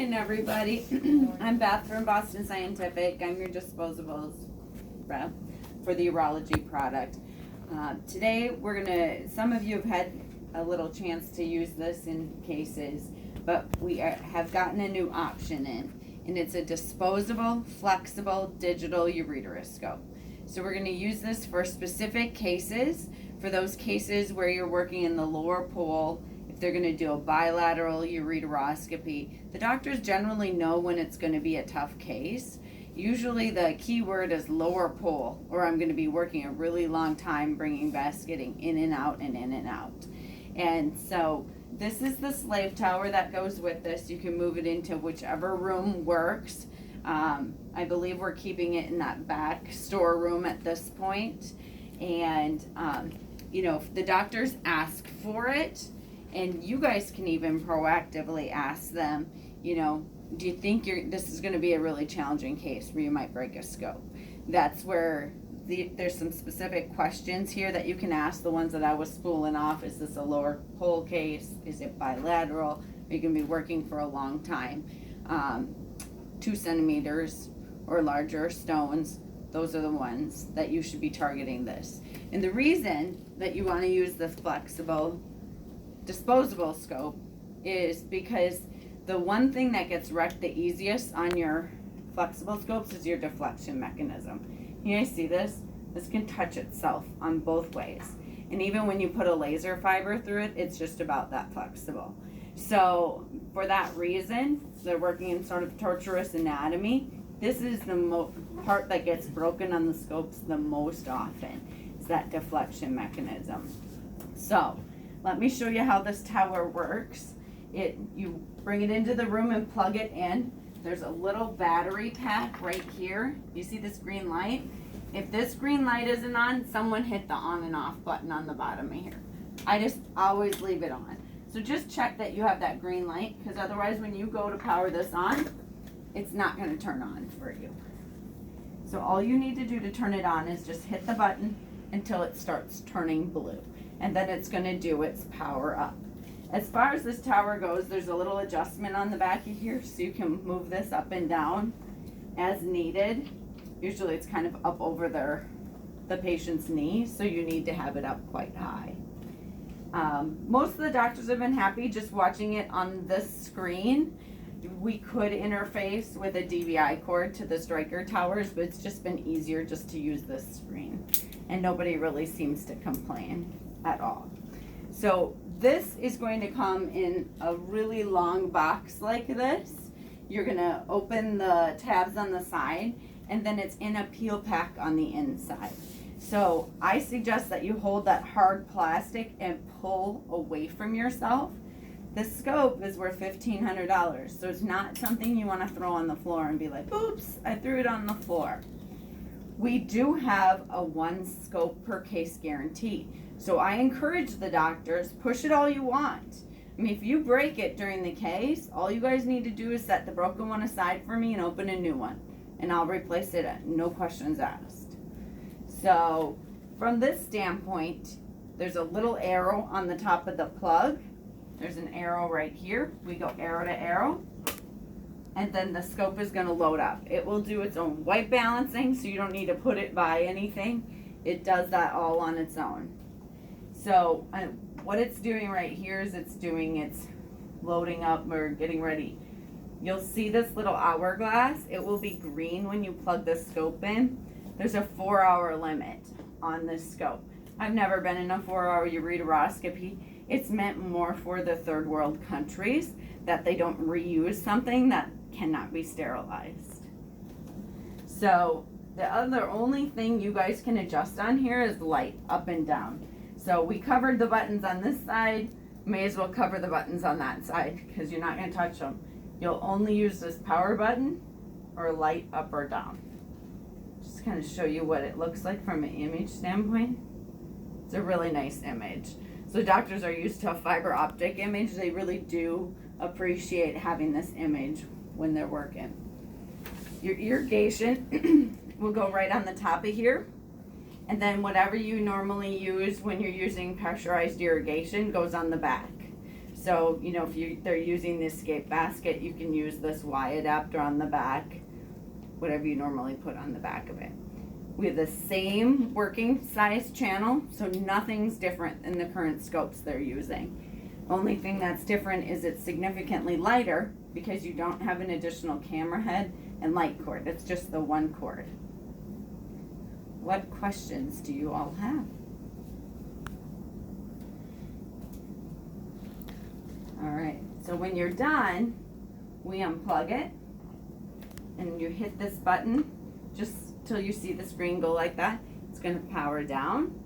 morning, everybody. I'm Beth from Boston Scientific. I'm your disposables rep for the urology product. Today, some of you have had a little chance to use this in cases, but we have gotten a new option in, and it's a disposable, flexible, digital ureteroscope. So we're going to use this for specific cases, for those cases where you're working in the lower pole. If they're going to do a bilateral ureteroscopy, the doctors generally know when it's going to be a tough case. Usually the key word is lower pole, or I'm going to be working a really long time bringing getting in and out and in and out. And so this is the slave tower that goes with this. You can move it into whichever room works. I believe we're keeping it in that back storeroom at this point. And, if the doctors ask for it, and you guys can even proactively ask them, do you think this is going to be a really challenging case where you might break a scope? That's where there's some specific questions here that you can ask. The ones that I was spooling off: is this a lower pole case? Is it bilateral? Are you going to be working for a long time? 2 centimeters or larger stones, those are the ones that you should be targeting this. And the reason that you want to use the flexible disposable scope is because the one thing that gets wrecked the easiest on your flexible scopes is your deflection mechanism. You guys see this? This can touch itself on both ways. And even when you put a laser fiber through it, it's just about that flexible. So for that reason, they're working in sort of torturous anatomy. This is the part that gets broken on the scopes the most often, is that deflection mechanism. So let me show you how this tower works. You bring it into the room and plug it in. There's a little battery pack right here. You see this green light? If this green light isn't on, someone hit the on and off button on the bottom of here. I just always leave it on. So just check that you have that green light, because otherwise when you go to power this on, it's not going to turn on for you. So all you need to do to turn it on is just hit the button until it starts turning blue. And then it's going to do its power up. As far as this tower goes, there's a little adjustment on the back of here, so you can move this up and down as needed. Usually it's kind of up over the patient's knee, so you need to have it up quite high. Most of the doctors have been happy just watching it on this screen. We could interface with a DVI cord to the Stryker towers, but it's just been easier just to use this screen. And nobody really seems to complain at all. So this is going to come in a really long box like this. You're going to open the tabs on the side, and then it's in a peel pack on the inside. So I suggest that you hold that hard plastic and pull away from yourself. This scope is worth $1,500, so it's not something you want to throw on the floor and be like, oops, I threw it on the floor. We do have a 1 scope per case guarantee. So I encourage the doctors, push it all you want. I mean, if you break it during the case, all you guys need to do is set the broken one aside for me and open a new one. And I'll replace it at no questions asked. So from this standpoint, there's a little arrow on the top of the plug. There's an arrow right here. We go arrow to arrow. And then the scope is going to load up. It will do its own white balancing, so you don't need to put it by anything. It does that all on its own. So what it's doing right here is it's loading up or getting ready. You'll see this little hourglass. It will be green when you plug the scope in. There's a 4-hour limit on this scope. I've never been in a 4-hour ureteroscopy. It's meant more for the third world countries, that they don't reuse something that cannot be sterilized. So the only thing you guys can adjust on here is light up and down. So we covered the buttons on this side, may as well cover the buttons on that side, because you're not going to touch them. You'll only use this power button or light up or down. Just kind of show you what it looks like from an image standpoint. It's a really nice image. So doctors are used to a fiber optic image. They really do appreciate having this image when they're working. Your irrigation will go right on the top of here. And then whatever you normally use when you're using pressurized irrigation goes on the back. So, you know, if they're using the escape basket, you can use this Y adapter on the back, whatever you normally put on the back of it. We have the same working size channel, so nothing's different in the current scopes they're using. Only thing that's different is it's significantly lighter because you don't have an additional camera head and light cord. It's just the one cord. What questions do you all have? All right, so when you're done, we unplug it and you hit this button just till you see the screen go like that. It's gonna power down,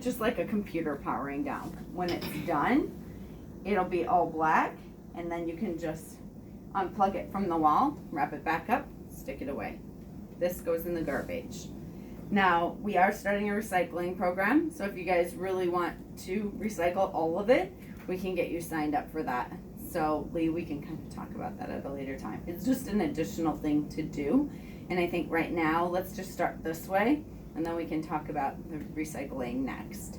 just like a computer powering down. When it's done, it'll be all black, and then you can just unplug it from the wall, wrap it back up, stick it away. This goes in the garbage. Now, we are starting a recycling program, so if you guys really want to recycle all of it, we can get you signed up for that. So, Lee, we can kind of talk about that at a later time. It's just an additional thing to do, and I think right now, let's just start this way, and then we can talk about the recycling next.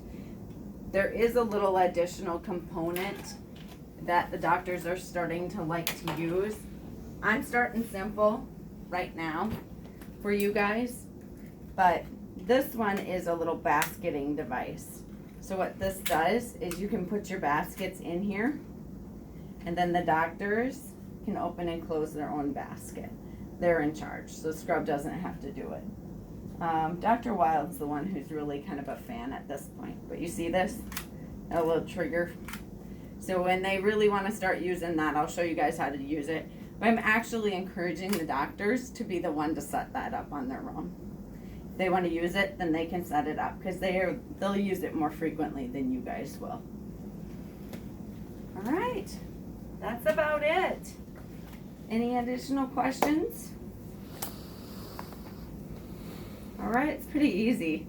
There is a little additional component that the doctors are starting to like to use. I'm starting simple right now for you guys, but this one is a little basketing device. So what this does is you can put your baskets in here, and then the doctors can open and close their own basket. They're in charge, so Scrub doesn't have to do it. Dr. Wild's the one who's really kind of a fan at this point, but you see this? A little trigger. So when they really want to start using that, I'll show you guys how to use it. But I'm actually encouraging the doctors to be the one to set that up on their own. If they want to use it, then they can set it up because they'll use it more frequently than you guys will. All right, that's about it. Any additional questions? All right, it's pretty easy.